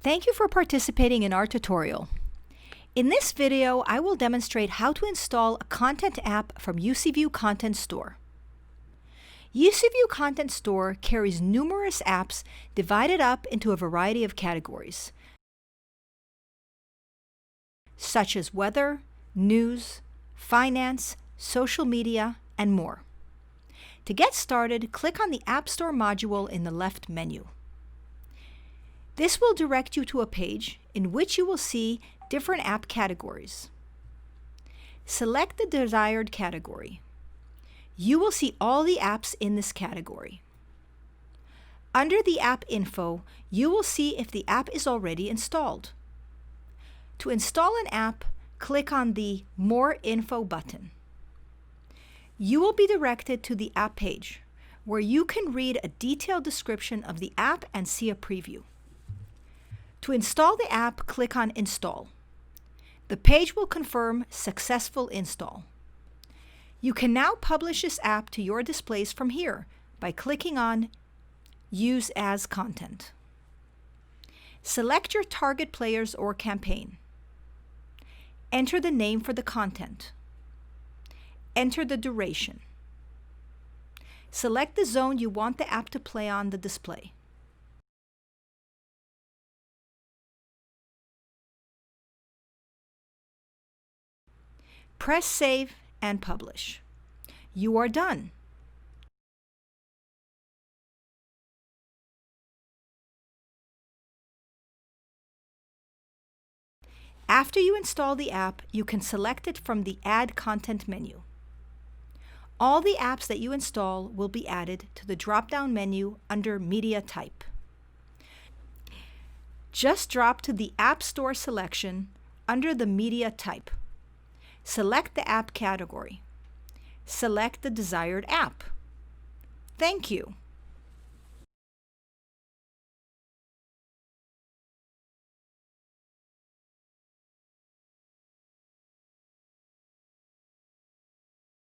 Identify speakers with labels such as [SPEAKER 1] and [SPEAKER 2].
[SPEAKER 1] Thank you for participating in our tutorial. In this video, I will demonstrate how to install a content app from UCView Content Store. UCView Content Store carries numerous apps divided up into a variety of categories, such as weather, news, finance, social media, and more. To get started, click on the App Store module in the left menu. This will direct you to a page in which you will see different app categories. Select the desired category. You will see all the apps in this category. Under the app info, you will see if the app is already installed. To install an app, click on the More Info button. You will be directed to the app page, where you can read a detailed description of the app and see a preview. To install the app, click on Install. The page will confirm successful install. You can now publish this app to your displays from here by clicking on Use as Content. Select your target players or campaign. Enter the name for the content. Enter the duration. Select the zone you want the app to play on the display. Press Save and Publish. You are done. After you install the app, you can select it from the Add Content menu. All the apps that you install will be added to the drop-down menu under Media Type. Just drop to the App Store selection under the Media Type. Select the app category. Select the desired app. Thank you.